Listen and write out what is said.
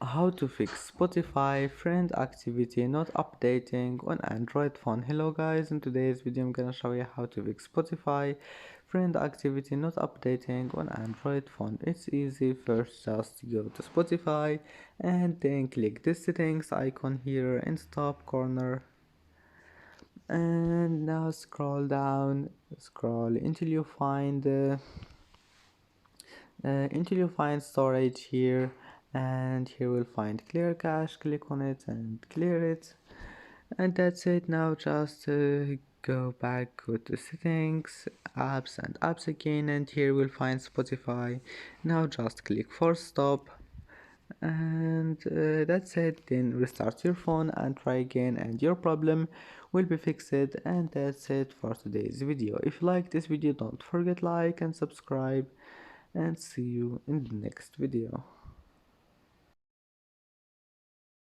How to fix Spotify friend activity not updating on Android phone. Hello guys, in today's video I'm gonna show you how to fix Spotify friend activity not updating on Android phone. It's easy. First just go to Spotify and then click the settings icon here in top corner, and now scroll down, scroll until you find storage here, and here we'll find clear cache. Click on it and clear it, and that's it. Now just go back, go to settings, apps, and apps again, and here we'll find Spotify. Now just click force stop, and that's it. Then restart your phone and try again, and your problem will be fixed. And that's it for today's video. If you like this video, don't forget like and subscribe, and see you in the next video.